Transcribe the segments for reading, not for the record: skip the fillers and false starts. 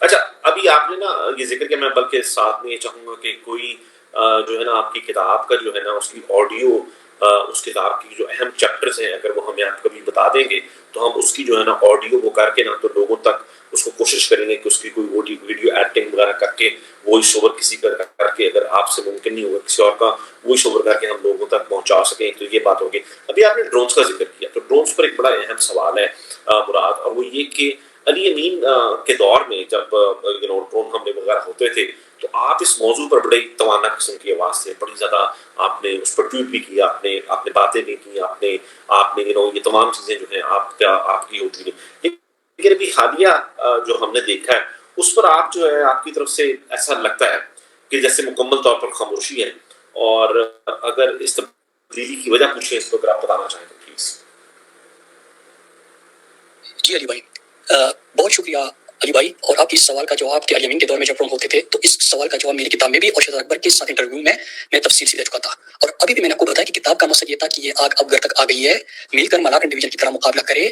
اچھا ابھی آپ نے نا یہ ذکر کیا، میں بلکہ ساتھ میں یہ چاہوں گا کہ کوئی جو ہے نا آپ کی کتاب کا جو ہے نا اس کی آڈیو، اس کتاب کی جو اہم چیپٹرز ہیں اگر وہ ہمیں آپ کبھی بتا دیں گے تو ہم اس کی جو ہے نا آڈیو وہ کر کے نا تو لوگوں تک اس کو کوشش کریں گے کہ اس کی کوئی ویڈیو ایڈیٹنگ وغیرہ کر کے وائس اوور کسی کا کر کے، اگر آپ سے ممکن نہیں ہوگا کسی اور کا وائس اوور کر کے ہم لوگوں تک پہنچا سکیں تو یہ بات ہوگی۔ ابھی آپ نے ڈرونز کا ذکر کیا تو ڈرونز پر ایک بڑا اہم سوال ہے مراد، اور وہ یہ کہ علی امین کے دور میں جب ڈرون حملے وغیرہ ہوتے تھے تو آپ اس موضوع پر بڑی توانا قسم کی آواز سے بڑی زیادہ آپ نے اس پر ٹویٹ بھی کیا، آپ نے باتیں بھی کی، آپ نے یہ تمام چیزیں جو ہیں آپ کی ہوتی ہیں، لیکن ابھی حالیہ جو ہم نے دیکھا ہے اس پر آپ جو ہے آپ کی طرف سے ایسا لگتا ہے کہ جیسے مکمل طور پر خاموشی ہے، اور اگر اس تبدیلی کی وجہ پوچھیں اس کو اگر آپ بتانا چاہیں تو پلیز۔ جی علی بھائی، بہت شکریہ علی بھائی، اور آپ کے اس سوال کا جواب کہ الیمین کے دور میں جب ڈرون ہوتے تھے تو اس سوال کا جواب میری کتاب میں بھی اور شہزاد اکبر کے ساتھ انٹرویو میں تفصیل سے دے چکا تھا، اور ابھی بھی میں نے آپ کو بتایا کہ کتاب کا مقصد یہ تھا کہ یہ آگ اب گھر تک آ گئی ہے، مل کر ملاکنڈ ڈویژن کی طرح مقابلہ کرے۔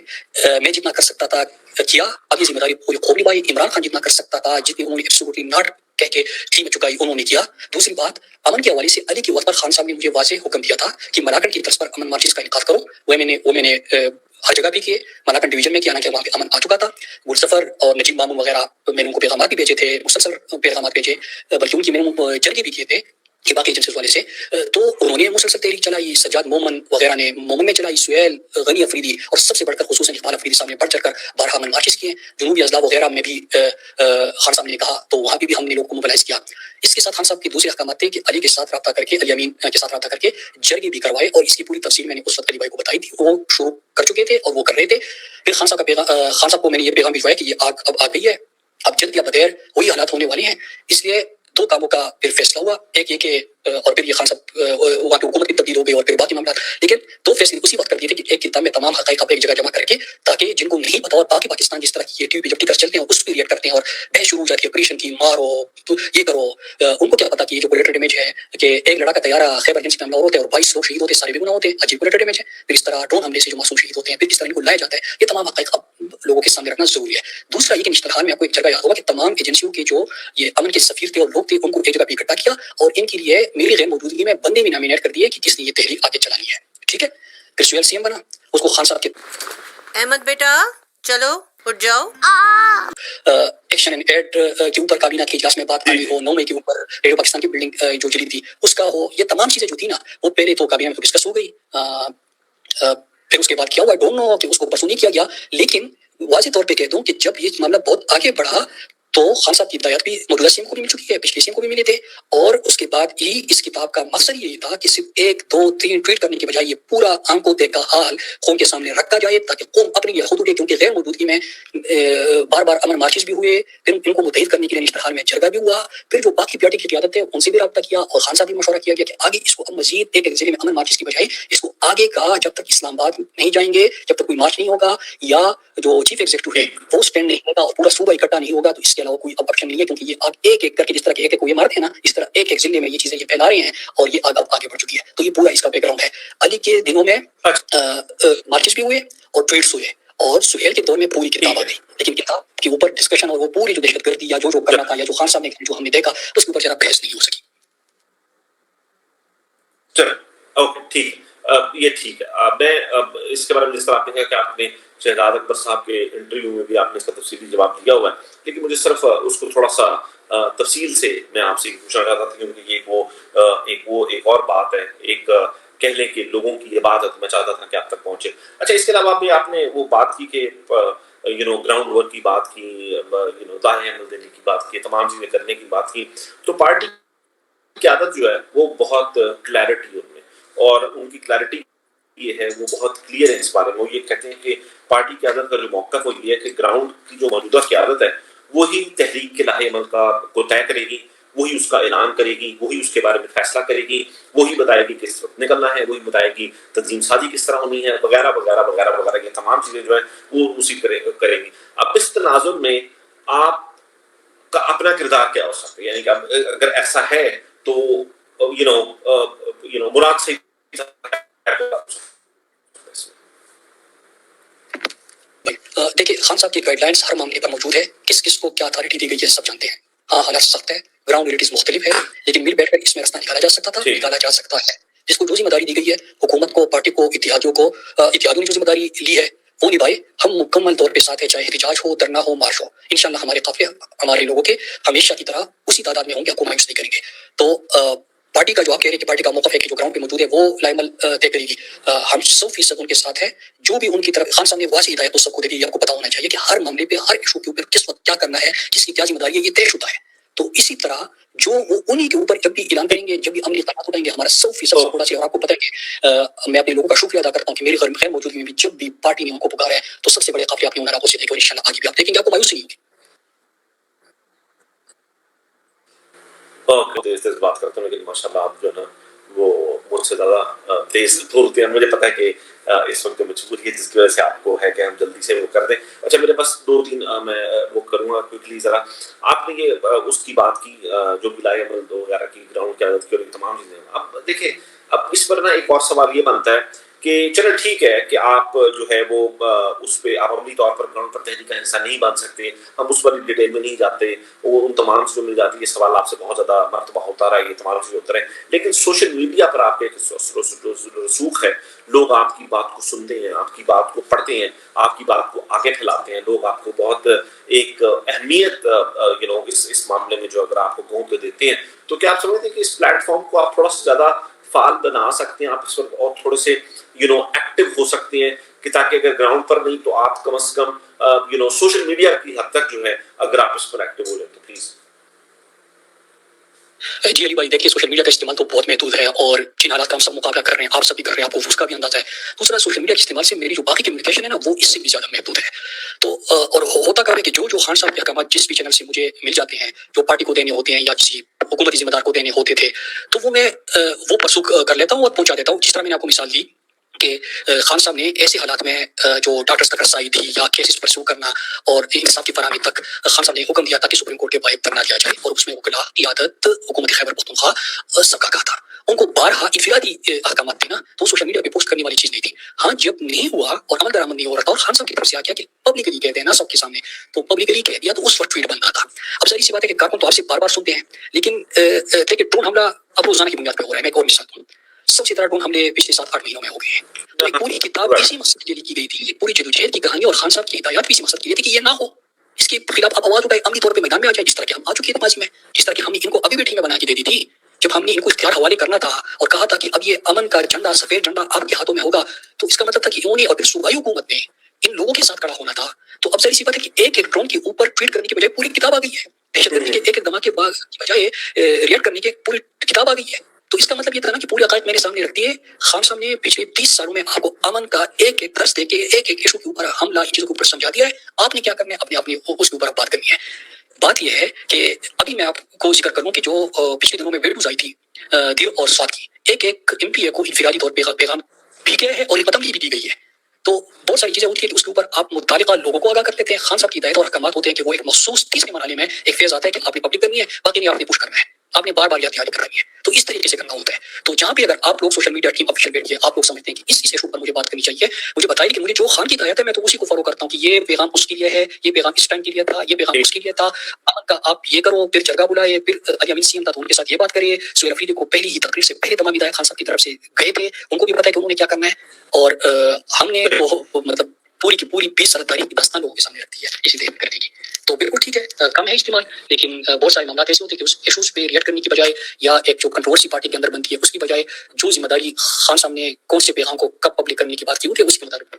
میں جتنا کر سکتا تھا کیا، اب یہ ذمہ داری پوری خوبی بھائی عمران خان جتنا کر سکتا تھا، جتنی انہوں نے ایبسولوٹلی ناٹ کہہ کے ٹیم چکائی انہوں نے کیا۔ دوسری بات، امن کے حوالے سے علی کے وقت پر خان صاحب نے مجھے واضح حکم دیا تھا کہ ملاکنڈ کی طرز پر امن مارچز کا انعقاد کرو، وہ میں نے ہر جگہ بھی کیے، ملاکنڈ ڈویژن میں کیا نا کہ وہاں پہ امن آ چکا تھا۔ گلسفر اور نجیب مامون وغیرہ میں نے ان کو پیغامات بھی بھیجے تھے، مسلسل پیغامات بھیجے، بلکہ ان کی میں نے جرگے بھی کیے تھے کہ باقی ایجنسیز والے سے، تو انہوں نے مسلسل تحریک چلائی، سجاد مومن وغیرہ نے مومن میں چلائی، سہیل، غنی افریدی، اور سب سے بڑھ کر خصوصاً اقبال افریدی صاحب نے بڑھ چڑھ کر بارہا امن مارچز کیے۔ جنوبی اضلاع وغیرہ میں بھی خان صاحب نے کہا تو وہاں بھی ہم نے لوگوں کو موبلائز کیا۔ اس کے ساتھ خان صاحب کے دوسرے احکامات تھے کہ علی کے ساتھ رابطہ کر کے، علی امین کے ساتھ رابطہ کر کے جرگے بھی کروائے، اور اس کی پوری تفصیل میں نے اس وقت علی بھائی کو بتائی تھی، وہ شروع کر چکے تھے اور وہ کر رہے تھے۔ پھر خان صاحب کو میں نے یہ پیغام بھجوایا کہ یہ آگ اب آ گئی ہے، اب جلد یا بدیر وہی حالات ہونے والے ہیں، اس لیے دو کاموں کا پھر فیصلہ ہوا، ایک یہ کہ اور پھر یہ خان صاحب وہاں کی حکومت کی تبدیل ہو گئی اور پھر باقی معاملات، لیکن دو فیصلے اسی وقت کر دیے تھے کہ ایک کتاب میں تمام حقائق ایک جگہ جمع کر کے، تاکہ جن کو نہیں پتا، اور باقی پاکستان جس طرح کی یہ ٹی وی پہ جب ٹکر چلتے ہیں اس پہ ریئیکٹ کرتے ہیں اور بحث شروع ہو جاتی ہے آپریشن کی، مارو تو یہ کرو، ان کو کیا پتا کہ یہ جو کولیٹر ڈیمیج ہے کہ ایک لڑا کا طیارہ خیبر ایجنسی کا حملہ ہوتا ہے اور 22 لوگ شہید ہوتے ہیں، سارے بے گناہ ہوتے ہیں، عجیب کولیٹر ڈیمیج ہے۔ پھر اس طرح ڈرون حملے سے جو معصوم شہید ہوتے ہیں، پھر کس طرح ان کو لایا جاتا ہے، یہ تمام حقائق اب لوگوں کے سامنے رکھنا ضروری ہے۔ دوسرا یہ کہ اشتہار میں آپ کو ایک جگہ یاد ہوگا کہ تمام ایجنسیوں کے جو یہ امن کے سفیر تھے اور لوگ تھے ان کو ایک جگہ پہ اکٹھا کیا، اور ان کے لیے میری غیر موجودگی میں بندے بھی نامینیٹ کر دیے کہ کس نے یہ تحریک آگے چلانی ہے، ٹھیک ہے۔ پھر سہیل سی ایم بنا، اس کو خان صاحب کے احمد بیٹا چلو اٹھ جاؤ۔ ایکشن اینڈ ایڈ کے اوپر کابینہ کی اجلاس میں بات آ گئی ہو، 9 مئی کے اوپر ریڈیو پاکستان کی بلڈنگ جو جلی تھی اس کا ہو، یہ تمام چیزیں جو تھی نا وہ پہلے تو کابینہ میں ڈسکس ہو گئی، پھر اس کے بعد کیا ہوا ڈونٹ نو کہ اس کو پرسو نہیں کیا گیا، لیکن واضح طور پہ کہہ دوں کہ جب یہ معاملہ بہت آگے بڑھا تو خان صاحب کی ہدایت بھی موجودہ سی ایم کو بھی مل چکی ہے، پچھلے سی ایم کو بھی ملے تھے، اور اس کے بعد ہی اس کتاب کا مقصد یہی تھا کہ صرف 1 2 3 ٹویٹ کرنے کے بجائے یہ پورا آنکھوں دیکھا حال قوم کے سامنے رکھا جائے تاکہ قوم اپنے لیے خود اٹھے، کیونکہ غیر موجودگی میں بار بار امن مارچز بھی ہوئے، پھر ان کو متحد کرنے کے لیے اشتہار میں جرگہ بھی ہوا، پھر جو باقی پارٹی کی قیادت ہے ان سے بھی رابطہ کیا، اور خان صاحب بھی مشورہ کیا گیا کہ آگے اس کو اب مزید ایک ضلع میں امن مارچز کی بجائے اس کو آگے کا جب تک اسلام آباد نہیں جائیں گے، جب تک کوئی مارچ نہیں ہوگا یا جو چیف ایگزیکٹو ہے وہ سٹینڈ نہیں ہوگا اور پورا صوبہ اکٹھا نہیں ہوگا، تو اس کے علاوہ کوئی اب آپشن نہیں ہے، کیونکہ یہ آگ ایک ایک کر کے جس طرح کہ ایک ایک کو یہ مارتے ہیں نا، اس طرح ایک ایک ضلع میں یہ چیزیں یہ پھیلا رہے ہیں اور یہ آگ اب آگے بڑھ چکی ہے۔ تو یہ پورا اس کا بیک گراؤنڈ ہے۔ علی کے دنوں میں مارچز بھی ہوئے اور ٹویٹس ہوئے، اور سہیل کے دور میں پوری کتاب آ گئی، لیکن کتاب کے اوپر ڈسکشن اور وہ پوری جو دہشت گردی یا جو کرنا تھا یا جو خان صاحب نے جو ہم نے دیکھا اس کے اوپر ذرا بحث نہیں ہو سکی۔ چلو اوکے ٹھیک ہے، یہ ٹھیک ہے۔ میں اب اس کے بارے میں جس طرح آپ نے کہا کہ آپ نے شہزاد اکبر صاحب کے انٹرویو میں بھی آپ نے اس کا تفصیلی جواب دیا ہوا ہے، لیکن مجھے صرف اس کو تھوڑا سا تفصیل سے میں آپ سے پوچھنا چاہتا تھا، کیونکہ یہ ایک اور بات ہے، ایک کہہ لیں کہ لوگوں کی عبادت میں چاہتا تھا کہ آپ تک پہنچے۔ اچھا اس کے علاوہ بھی آپ نے وہ بات کی کہ گراؤنڈ ورک کی بات کی، دائیں عمل دینے کی بات کی، تمام چیزیں کرنے کی بات کی، تو پارٹی قیادت جو ہے وہ بہت کلیئرٹی ان میں، اور ان کی کلیئرٹی یہ ہے وہ بہت کلیئر ہے اس بارے میں، وہ یہ کہتے ہیں کہ پارٹی قیادت کا جو موقف وہ یہ ہے کہ گراؤنڈ کی جو موجودہ قیادت ہے وہی تحریک کے لاہے عمل کو طے کرے گی، وہی اس کا اعلان کرے گی، وہی اس کے بارے میں فیصلہ کرے گی، وہی بتائے گی کس وقت نکلنا ہے، وہی بتائے گی تنظیم سازی کس طرح ہونی ہے، وغیرہ وغیرہ وغیرہ وغیرہ، یہ تمام چیزیں جو ہے وہ اسی کرے گی۔ اب اس تناظر میں آپ کا اپنا کردار کیا ہو سکتا ہے، یعنی کہ اگر ایسا ہے تو مراد سے دیکھیے خان صاحب کی گائیڈ لائنس ہر معاملے پر موجود ہے، کس کس کو کیا اتھارٹی دی گئی ہے سب جانتے ہیں. ہاں حالات سخت ہے، گراؤنڈ ریئلٹیز مختلف ہے، لیکن مل بیٹھ کر اس میں راستہ نکالا جا سکتا تھا، نکالا جا سکتا ہے. جس کو جو ذمہ داری دی گئی ہے حکومت کو، پارٹی کو، اتحادیوں کو، اتحادیوں نے جو ذمہ داری لی ہے وہ نبھائے. ہم مکمل طور پہ ساتھ ہیں، چاہے احتجاج ہو، دھرنا ہو، مارش ہو. انشاءاللہ ہمارے قافلے ہمارے لوگوں کے ہمیشہ کی طرح اسی تعداد میں ہوں گے، ہم کو مایوس نہیں کریں گے. تو پارٹی کا جو آپ کہہ رہے ہیں کہ پارٹی کا موقف ہے کہ جو گراؤنڈ پہ موجود ہے وہ لائے عمل طے کرے گی. ہم 100% ان کے ساتھ ہیں. جو بھی ان کی طرف خان صاحب نے واضح ہدایت تو سب کو دے دی. یہ آپ کو پتا ہونا چاہیے کہ ہر معاملے پہ، ہر ایشو کے اوپر کس وقت کیا کرنا ہے، کس کی کیا ذمہ داری ہے، یہ طے شدہ ہے. تو اسی طرح جو وہ انہی کے اوپر جب بھی اعلان کریں گے، جب بھی عملی اقدامات اٹھائیں گے، ہمارا 100% سپورٹ ہے. اور آپ کو پتا ہے کہ میں اپنے لوگوں کا شکریہ ادا کرتا ہوں کہ میری غیر موجودگی میں بھی جب بھی پارٹی نے ان کو پکارا ہے تو سب سے بڑے قافلے اپنے عناصر سے دیکھیں، اور انشاءاللہ آگے بھی آپ دیکھیں گے، آپ کو مایوسی نہیں ہوگی. تیز تیز بات کرتے ہیں، لیکن ماشاءاللہ آپ جو ہے نا وہ مجھ سے زیادہ تیز بولتے ہیں. مجھے پتا ہے کہ اس وقت مجبوری ہے جس کی وجہ سے آپ کو ہے کہ ہم جلدی سے وہ کر دیں. اچھا میرے بس 2-3 میں وہ کروں گا کوئکلی. ذرا آپ نے یہ اس کی بات کی جو بلائے عمل وغیرہ کی، گراؤنڈ کی عادت کی اور تمام چیزیں. اب دیکھیں اب اس پر نا ایک اور سوال یہ بنتا ہے کہ چلو ٹھیک ہے کہ آپ جو ہے وہ اس پہ آپ عملی طور پر گراؤنڈ پر تحریک کا حصہ نہیں بن سکتے، ہم اس پر ڈیٹیل میں نہیں جاتے. وہ ان تمام چیزوں مل جاتی ہے. سوال آپ سے بہت زیادہ مرتبہ ہوتا رہا ہے، یہ تمام چیزیں ہوتا رہے. لیکن سوشل میڈیا پر آپ کے رسوخ ہے، لوگ آپ کی بات کو سنتے ہیں، آپ کی بات کو پڑھتے ہیں، آپ کی بات کو آگے پھیلاتے ہیں. لوگ آپ کو بہت ایک اہمیت اس معاملے میں جو اگر آپ کو گوں کے دیتے ہیں، تو کیا آپ سمجھتے ہیں کہ اس پلیٹ فارم کو آپ تھوڑا سا زیادہ فعال بنا سکتے ہیں، آپ اس وقت اور تھوڑے سے ایکٹیو ہو سکتے ہیں کہ تاکہ اگر گراؤنڈ پر نہیں تو آپ کم از کم سوشل میڈیا کی حد تک جو ہے اگر آپ اس پر ایکٹیو ہو جائیں تو پلیز. جی علی بھائی دیکھیے سوشل میڈیا کا استعمال تو بہت محدود ہے، اور جن حالات کا ہم سب مقابلہ کر رہے ہیں آپ سب بھی کر رہے ہیں، آپ کو اس کا بھی اندازہ ہے. دوسرا سوشل میڈیا کے استعمال سے میری جو باقی کمیونیکیشن ہے نا وہ اس سے بھی زیادہ محدود ہے. تو اور ہوتا کیا ہے کہ جو خان صاحب کے احکامات جس بھی چینل سے مجھے مل جاتے ہیں، جو پارٹی کو دینے ہوتے ہیں یا کسی حکومتی ذمہ دار کو دینے ہوتے تھے، تو وہ میں وہ پرسوک کر لیتا ہوں اور پہنچا دیتا ہوں. جس طرح میں نے آپ کو مثال دی کہ خان صاحب نے ایسے حالات میں جو ڈاکٹرز تک رسائی تھی یا کیسز پرسو کرنا اور انصاف کی فراہمی تک، خان صاحب نے حکم دیا تھا کہ سپریم کورٹ کے باعث دھرنا دیا جائے، اور اس میں وکلاء قیادت حکومت خیبر پختونخوا سب کا کہا تھا. ان کو بارہا انفرادی احکامات تھے نا، تو سوشل میڈیا پہ پوسٹ کرنے والی چیز نہیں تھی. ہاں جب نہیں ہوا اور عمل درآمد نہیں ہو رہا تھا اور خان صاحب کی طرف سے آ گیا کہ پبلکلی کہہ دینا سب کے سامنے، تو پبلکلی کہہ دیا تو اس وقت ٹویٹ بن رہا تھا. اب ظاہر سی بات ہے کہ کارکن تو آپ سے بار بار سنتے ہیں، لیکن دیکھیے ڈرون حملہ اب روزانہ کی بنیاد پہ ہو رہا ہے. میں ایک اور مثال دوں، سب سے زیادہ ڈرون حملے پچھلے 7-8 مہینوں میں ہو گئے ہیں. تو ایک پوری کتاب اسی مقصد کے لیے کی گئی تھی، یہ پوری جدوجہد کی کہانی اور خان صاحب کی ہدایات بھی اسی مقصد کے لیے تھی کہ یہ نہ ہو، اس کے خلاف آپ آواز اٹھائے، عملی طور پہ میدان میں آ جائے، جس طرح کہ ہم آ چکے ہیں ماضی میں، جس طرح کہ ہم نے ان کو ابھی بھی ٹھیک میں بنا کے دے دی تھی جب ہم نے ان کو اختیار حوالے کرنا تھا اور کہا تھا کہ اب یہ امن کا جھنڈا، سفید جھنڈا آپ کے ہاتھوں میں ہوگا. تو اس کا مطلب تھا کہ انہوں نے اور پھر صوبائی حکومت نے ان لوگوں کے ساتھ کھڑا ہونا تھا. تو اب ظاہر سی بات ہے کہ ایک ڈرون کے اوپر ٹویٹ کرنے کے بجائے پوری کتاب آ گئی ہے، دہشت گردی کے ایک دھماکے کی بجائے ریئیکٹ کرنے کے پوری کتاب آ گئی ہے. تو اس کا مطلب یہ تھا نا کہ پوری عقائد میرے سامنے رکھ دیے. خان صاحب نے پچھلے 30 سالوں میں آپ کو امن کا ایک درس دے کے ایک ایشو کے اوپر حملہ ان چیزوں کے اوپر سمجھا دیا ہے. آپ نے کیا کرنا ہے، اپنے اس کے اوپر بات کرنی ہے. بات یہ ہے کہ ابھی میں آپ کو ذکر کروں کہ جو پچھلے دنوں میں ویب نیوز آئی تھی دیر اور سواد کی، ایک ایم پی اے کو انفرادی طور پہ پیغام بھی گئے ہیں اور ایک تمغی بھی دی گئی ہے. تو بہت ساری چیزیں ہوتی ہیں کہ اس کے اوپر آپ متعلقہ لوگوں کو آگاہ کر لیتے ہیں. خان صاحب کی ہدایت اور احکامات ہوتے ہیں کہ وہ ایک مخصوص تیسرے مرحلے میں ایک فیز آتا ہے کہ آپ نے پبلک کرنی ہے، باقی نہیں آپ نے پوش کرنا ہے، آپ نے بار بار یاد دہانی کرانی ہے. تو اس طریقے سے کرنا ہوتا ہے. تو جہاں پہ اگر آپ لوگ سوشل میڈیا ٹیم آفیشیل بیٹھ کے آپ لوگ سمجھتے ہیں کہ اس ایشو پر مجھے بات کرنی چاہیے، مجھے بتائیے کہ مجھے جو خان کی ہدایت ہے میں تو اسی کو فالو کرتا ہوں کہ یہ پیغام اس کے لیے ہے، یہ پیغام اس ٹائم کے لیے تھا، یہ پیغام اس کے لیے تھا. امن کا آپ یہ کرو، پھر جرگہ بلائے، پھر علی امین سیم تھا تو ان کے ساتھ یہ بات کریے. سہیل افریدی کو پہلی ہی تقریر سے پہلے تمام ہدایت خان صاحب کی طرف سے گئے تھے، ان کو بھی پتا ہے کہ انہوں نے کیا کرنا ہے. اور ہم نے مطلب پوری کی پوری 20 سال تاریخ کی داستان لوگوں کے سامنے رکھ دی ہے اسی طرح کرنے کی. تو بالکل ٹھیک ہے، کم ہے استعمال، لیکن بہت سارے معاملات ایسے ہوتے ہیں کہ اس ایشوز پہ ریئیکٹ کرنے کی بجائے یا ایک جو کنٹروورسی پارٹی کے اندر بنتی ہے اس کی بجائے جو ذمہ داری خان صاحب نے کون سے پیغام کو کب پبلک کرنے کی بات کی ہوتی ہے اس کے مطابق.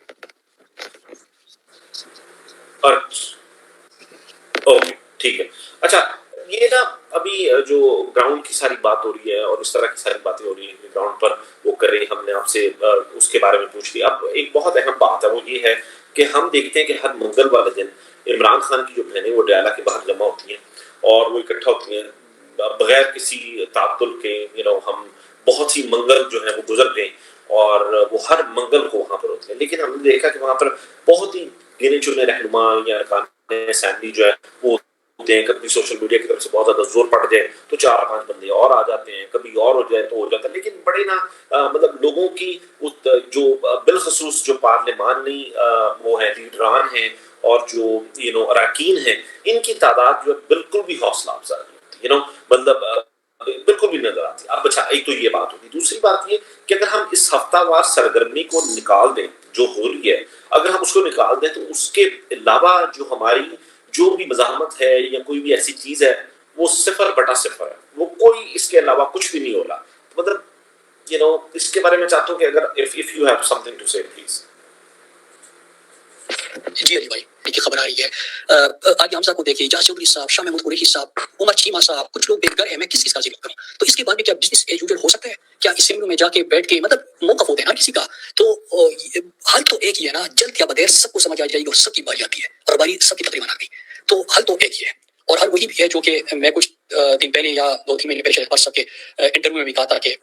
اوکے ٹھیک ہے. اچھا یہ نا ابھی جو گراؤنڈ کی ساری بات ہو رہی ہے اور اس طرح کی ساری باتیں ہو رہی ہیں گراؤنڈ پر وہ کر رہی ہیں، ہم نے آپ سے اس کے بارے میں پوچھ لیا. اب ایک بہت اہم بات ہے وہ یہ ہے کہ ہم دیکھتے ہیں کہ ہر منگل والے دن عمران خان کی جو بہنیں وہ ڈیالہ کے باہر جمع ہوتی ہیں اور وہ اکٹھا ہوتی ہیں بغیر کسی تعطل کے. ہم بہت سی منگل جو ہے وہ گزرتے ہیں اور وہ ہر منگل کو وہاں پر ہوتے ہیں. لیکن ہم نے دیکھا کہ وہاں پر بہت ہی گنے چنے رہنما یا ارکان اسمبلی جو ہے وہ ہوتے ہیں. کبھی سوشل میڈیا کی طرف سے بہت زیادہ زور پڑ جائے تو 4-5 بندے اور آ جاتے ہیں، کبھی اور ہو جائے تو ہو جاتا ہے. لیکن بڑے نا مطلب لوگوں کی جو بالخصوص جو پارلیمانی وہ ہیں لیڈران ہیں اور جو اراکین ہیں ان کی تعداد جو ہے بالکل بھی حوصلہ افزا نہیں ہوتی، مطلب بالکل بھی نظر آتی. اب اچھا ایک تو یہ بات ہوتی، دوسری بات یہ کہ اگر ہم اس ہفتہ وار سرگرمی کو نکال دیں جو ہو رہی ہے، اگر ہم اس کو نکال دیں تو اس کے علاوہ جو ہماری جو بھی مزاحمت ہے یا کوئی بھی ایسی چیز ہے وہ 0/0 ہے، وہ کوئی اس کے علاوہ کچھ بھی نہیں ہو رہا. مطلب اس کے بارے میں چاہتا ہوں کہ اگر if you have something to say please. جی علی بھائی دیکھیے خبر آ رہی ہے. آج حمزہ کو دیکھیے، جہاں چودھری صاحب، شاہ محمود قریشی صاحب، عمر چیمہ صاحب، کچھ لوگ بے گھر ہیں. میں کس کا ذکر کروں؟ تو اس کے بعد بھی کیا بزنس ایز یوزول ہو سکتا ہے؟ کیا اسمبلیوں میں جا کے بیٹھ کے مطلب موقف ہوتے ہیں نا کسی کا، تو حل تو ایک ہی ہے نا، جلد یا بدیر سب کو سمجھ آ جائے گی اور سب کی باری آتی ہے، اور باری سب کی تقریباً آ گئی. تو حل تو ایک ہی ہے، اور حل وہی بھی ہے جو کہ میں کچھ دن پہلے یا 2-3 مہینے پہلے شہباز صاحب کے انٹرویو میں بھی کہا تھا کہ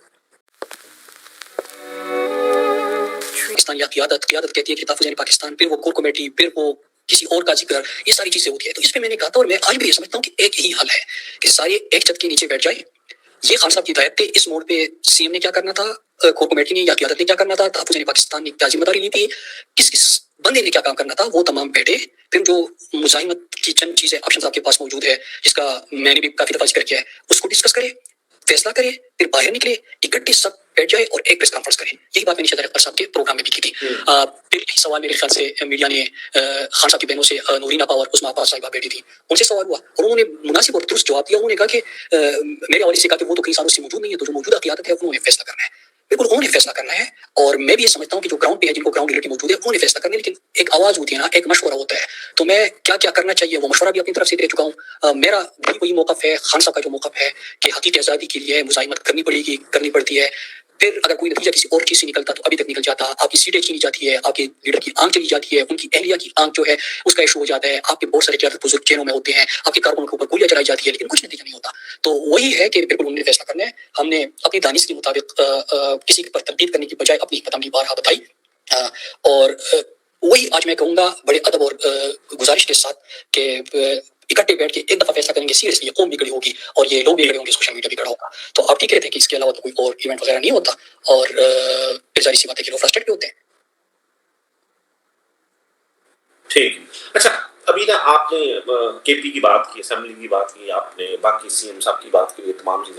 پاکستان یا قیادت کہتی ہے کہ تحفظ پاکستان، پھر وہ کور کمیٹی، پھر وہ کسی اور کا ذکر، یہ ساری چیزیں ہوتی ہے. تو اس پہ میں نے کہا تھا اور میں آج بھی یہ سمجھتا ہوں کہ ایک ہی حل ہے کہ سارے ایک چھت کے نیچے بیٹھ جائیں. یہ خان صاحب کی ہدایت تھی. اس موڑ پہ سی ایم نے کیا کرنا تھا، کور کمیٹی نے یا قیادت نے کیا کرنا تھا، تحفظ پاکستان نے کیا ذمہ داری لی تھی، کس بندے نے کیا کام کرنا تھا، وہ تمام بیٹھے. پھر جو مزاحمت کی چند چیزیں آپشن آپ کے پاس موجود ہے، جس کا میں نے بھی کافی دفعہ ذکر کیا ہے، اس کو ڈسکس کرے، فیصلہ کرے، پھر باہر نکلے، اکٹھے سب بیٹھ جائے اور ایک پریس کانفرنس کرے. یہی بات میں نے شہزاد اکبر صاحب کے پروگرام میں بھی کی تھی. پھر ایک سوال میرے خیال سے میڈیا نے خان صاحب کی بہنوں سے، نورین آپا اور عظمیٰ آپا صاحبہ بیٹھی تھی، ان سے سوال ہوا اور انہوں نے مناسب اور درست جواب دیا. انہوں نے کہا کہ میرے حوالے سے کہا کہ وہ تو کئی سالوں سے موجود نہیں ہے، تو جو موجودہ قیادت ہے انہوں نے فیصلہ کرنا ہے. بالکل انہوں نے فیصلہ کرنا ہے، اور میں بھی یہ سمجھتا ہوں کہ جو گراؤنڈ پہ ہے، جن کو گراؤنڈ ریئلٹی موجود ہے، انہوں نے فیصلہ کرنا ہے. لیکن ایک آواز ہوتی ہے نا، ایک مشورہ ہوتا ہے. تو میں کیا کرنا چاہیے وہ مشورہ بھی اپنی طرف سے دے چکا ہوں. میرا بھی وہی موقف ہے، خان صاحب کا جو موقف ہے کہ حقیقی آزادی کے لیے مزاحمت کرنی پڑتی ہے. پھر اگر کوئی نتیجہ کسی اور چیز سے نکلتا تو ابھی تک نکل جاتا. آپ کی سیٹیں چھینی جاتی ہے، آپ کے لیڈر کی آنکھ چلی جاتی ہے، ان کی اہلیہ کی آنکھ جو ہے اس کا ایشو ہو جاتا ہے. آپ کے بہت سارے قیادت بزرگ جیلوں میں ہوتے ہیں، آپ کے کارکنوں کے اوپر گولیاں چلائی جاتی ہے، لیکن کچھ نتیجہ نہیں ہوتا. تو وہی ہے کہ بالکل ہم نے فیصلہ کرنا ہے. ہم نے اپنی دانش کے مطابق کسی پر تنقید کرنے کی بجائے اپنی حکمت عملی بارہا بتائی. اور وہی آج میں کہوں گا بڑے ادب اور گزارش کے ساتھ کہ اکٹھے بیٹھ کے ایک دفعہ فیصلہ کریں گے. سیریسلی قوم بھی کھڑی ہوگی اور یہ لوگ بھی کھڑے ہوں گے، سوشل میڈیا بھی کھڑا ہوگا. تو آپ ٹھیک کہتے ہیں کہ اس کے علاوہ تو کوئی اور ایونٹ وغیرہ نہیں ہوتا، اور پھر ظاہر سی بات ہے کہ لوگ فرسٹریٹ بھی ہوتے ہیں. ٹھیک. اچھا ابھی نا آپ نے کے پی کی بات کی، اسمبلی کی بات کی، آپ نے باقی سی ایم صاحب کی بات کی، یہ تمام چیزیں